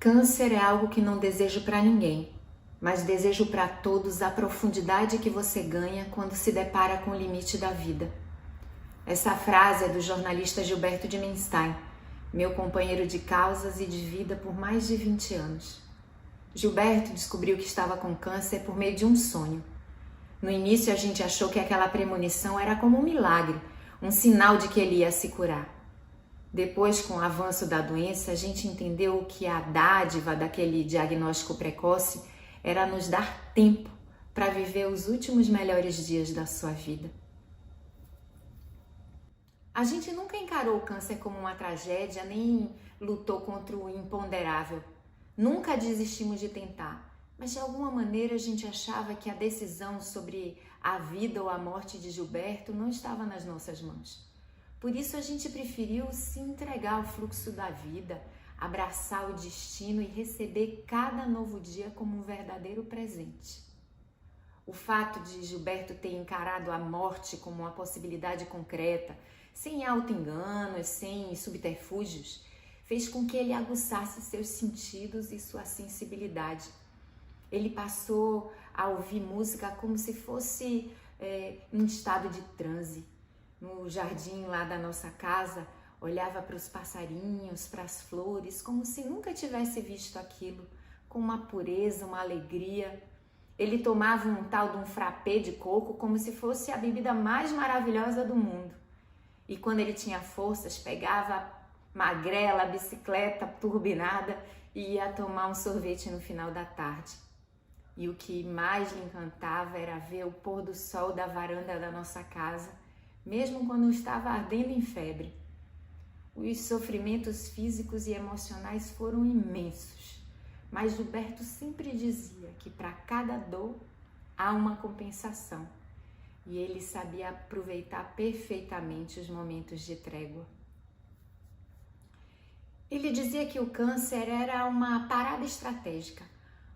Câncer é algo que não desejo para ninguém, mas desejo para todos a profundidade que você ganha quando se depara com o limite da vida. Essa frase é do jornalista Gilberto de Menstein, meu companheiro de causas e de vida por mais de 20 anos. Gilberto descobriu que estava com câncer por meio de um sonho. No início a gente achou que aquela premonição era como um milagre, um sinal de que ele ia se curar. Depois, com o avanço da doença, a gente entendeu que a dádiva daquele diagnóstico precoce era nos dar tempo para viver os últimos melhores dias da sua vida. A gente nunca encarou o câncer como uma tragédia, nem lutou contra o imponderável. Nunca desistimos de tentar, mas de alguma maneira a gente achava que a decisão sobre a vida ou a morte de Gilberto não estava nas nossas mãos. Por isso a gente preferiu se entregar ao fluxo da vida, abraçar o destino e receber cada novo dia como um verdadeiro presente. O fato de Gilberto ter encarado a morte como uma possibilidade concreta, sem auto-enganos, sem subterfúgios, fez com que ele aguçasse seus sentidos e sua sensibilidade. Ele passou a ouvir música como se fosse em estado de transe. No jardim lá da nossa casa, olhava para os passarinhos, para as flores, como se nunca tivesse visto aquilo, com uma pureza, uma alegria. Ele tomava um tal de um frappé de coco como se fosse a bebida mais maravilhosa do mundo. E quando ele tinha forças, pegava a magrela, a bicicleta turbinada e ia tomar um sorvete no final da tarde. E o que mais lhe encantava era ver o pôr do sol da varanda da nossa casa, mesmo quando estava ardendo em febre. Os sofrimentos físicos e emocionais foram imensos, mas Gilberto sempre dizia que para cada dor há uma compensação, e ele sabia aproveitar perfeitamente os momentos de trégua. Ele dizia que o câncer era uma parada estratégica,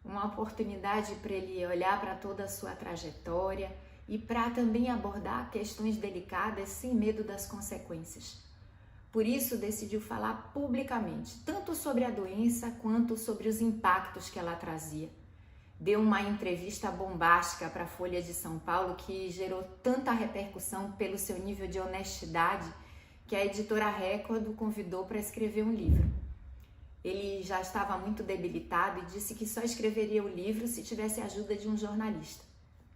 uma oportunidade para ele olhar para toda a sua trajetória e para também abordar questões delicadas sem medo das consequências. Por isso, decidiu falar publicamente, tanto sobre a doença quanto sobre os impactos que ela trazia. Deu uma entrevista bombástica para a Folha de São Paulo que gerou tanta repercussão pelo seu nível de honestidade que a editora Record o convidou para escrever um livro. Ele já estava muito debilitado e disse que só escreveria o livro se tivesse a ajuda de um jornalista.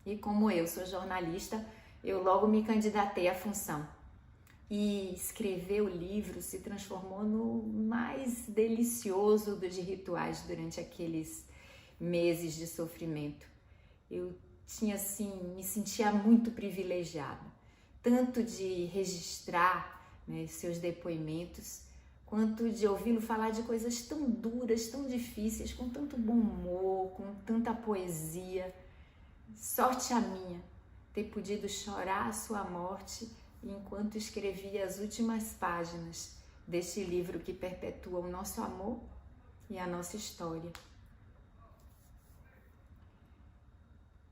E como eu sou jornalista, eu logo me candidatei à função. E escrever o livro se transformou no mais delicioso dos rituais durante aqueles meses de sofrimento. Eu me sentia muito privilegiada, tanto de registrar seus depoimentos, quanto de ouvi-lo falar de coisas tão duras, tão difíceis, com tanto bom humor, com tanta poesia. Sorte a minha ter podido chorar a sua morte enquanto escrevia as últimas páginas deste livro que perpetua o nosso amor e a nossa história.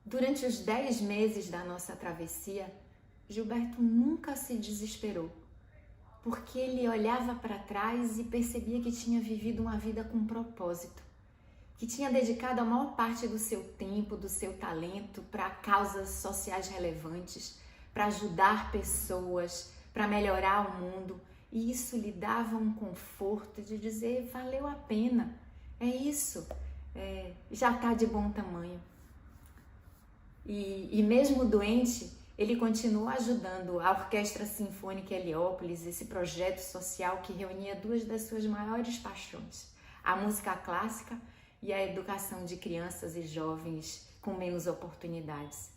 Durante os 10 meses da nossa travessia, Gilberto nunca se desesperou, porque ele olhava para trás e percebia que tinha vivido uma vida com propósito, que tinha dedicado a maior parte do seu tempo, do seu talento para causas sociais relevantes, para ajudar pessoas, para melhorar o mundo. E isso lhe dava um conforto de dizer, valeu a pena, é isso, já está de bom tamanho. E mesmo doente, ele continuou ajudando a Orquestra Sinfônica Heliópolis, esse projeto social que reunia duas das suas maiores paixões, a música clássica e a educação de crianças e jovens com menos oportunidades.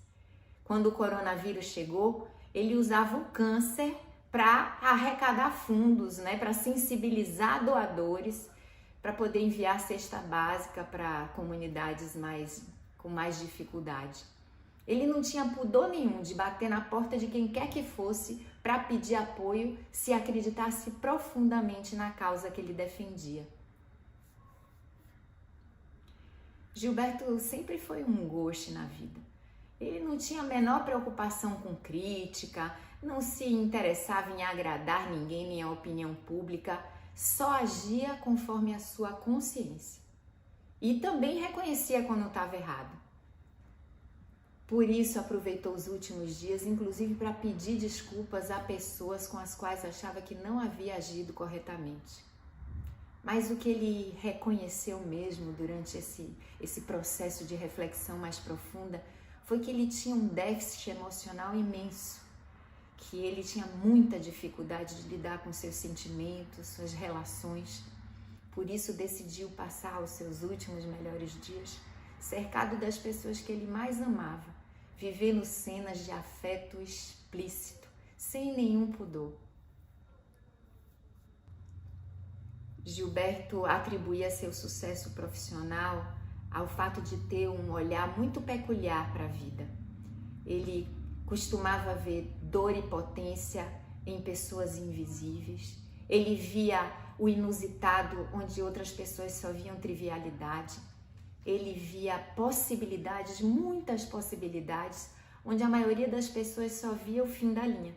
Quando o coronavírus chegou, ele usava o câncer para arrecadar fundos, para sensibilizar doadores, para poder enviar cesta básica para comunidades com mais dificuldade. Ele não tinha pudor nenhum de bater na porta de quem quer que fosse para pedir apoio se acreditasse profundamente na causa que ele defendia. Gilberto sempre foi um ghost na vida. Ele não tinha a menor preocupação com crítica, não se interessava em agradar ninguém nem a opinião pública, só agia conforme a sua consciência. e também reconhecia quando estava errado. Por isso aproveitou os últimos dias, inclusive para pedir desculpas a pessoas com as quais achava que não havia agido corretamente. Mas o que ele reconheceu mesmo durante esse processo de reflexão mais profunda foi que ele tinha um déficit emocional imenso, que ele tinha muita dificuldade de lidar com seus sentimentos, suas relações. Por isso decidiu passar os seus últimos melhores dias cercado das pessoas que ele mais amava, vivendo cenas de afeto explícito, sem nenhum pudor. Gilberto atribuía seu sucesso profissional ao fato de ter um olhar muito peculiar para a vida. Ele costumava ver dor e potência em pessoas invisíveis. Ele via o inusitado onde outras pessoas só viam trivialidade. Ele via possibilidades, muitas possibilidades, onde a maioria das pessoas só via o fim da linha.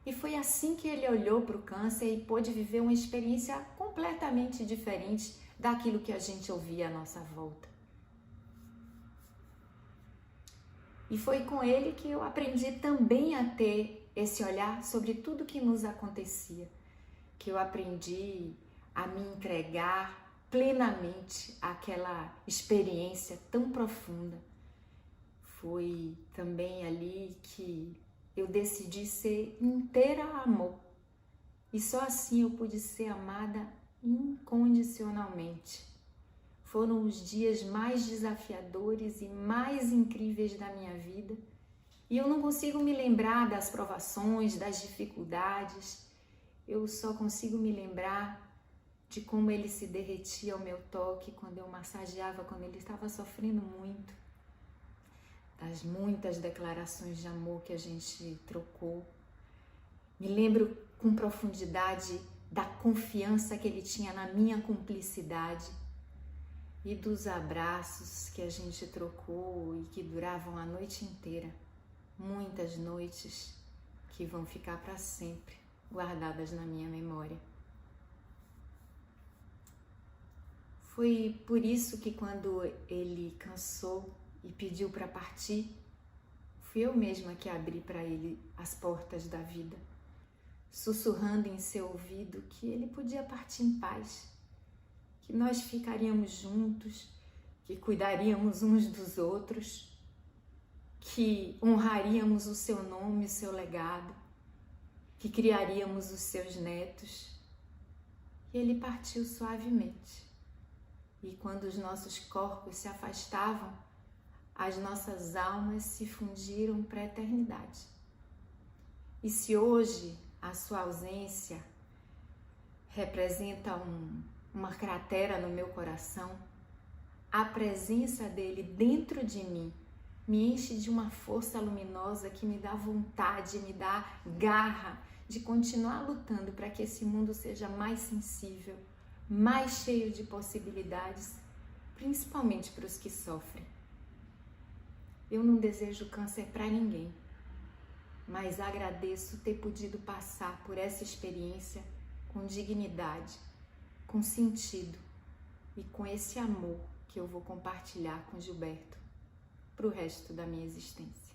E foi assim que ele olhou para o câncer e pôde viver uma experiência completamente diferente daquilo que a gente ouvia à nossa volta. E foi com ele que eu aprendi também a ter esse olhar sobre tudo que nos acontecia, que eu aprendi a me entregar plenamente àquela experiência tão profunda. Foi também ali que eu decidi ser inteira amor. E só assim eu pude ser amada incondicionalmente. Foram os dias mais desafiadores e mais incríveis da minha vida. E eu não consigo me lembrar das provações, das dificuldades. Eu só consigo me lembrar de como ele se derretia ao meu toque quando eu massageava, quando ele estava sofrendo muito. Das muitas declarações de amor que a gente trocou. Me lembro com profundidade da confiança que ele tinha na minha cumplicidade e dos abraços que a gente trocou e que duravam a noite inteira. Muitas noites que vão ficar para sempre guardadas na minha memória. Foi por isso que quando ele cansou e pediu para partir, fui eu mesma que abri para ele as portas da vida, sussurrando em seu ouvido que ele podia partir em paz, que nós ficaríamos juntos, que cuidaríamos uns dos outros, que honraríamos o seu nome, o seu legado, que criaríamos os seus netos. E ele partiu suavemente. E quando os nossos corpos se afastavam, as nossas almas se fundiram para a eternidade. E se hoje a sua ausência representa uma cratera no meu coração, a presença dele dentro de mim me enche de uma força luminosa que me dá vontade, me dá garra de continuar lutando para que esse mundo seja mais sensível, mais cheio de possibilidades, principalmente para os que sofrem. Eu não desejo câncer para ninguém, mas agradeço ter podido passar por essa experiência com dignidade, com sentido e com esse amor que eu vou compartilhar com Gilberto para o resto da minha existência.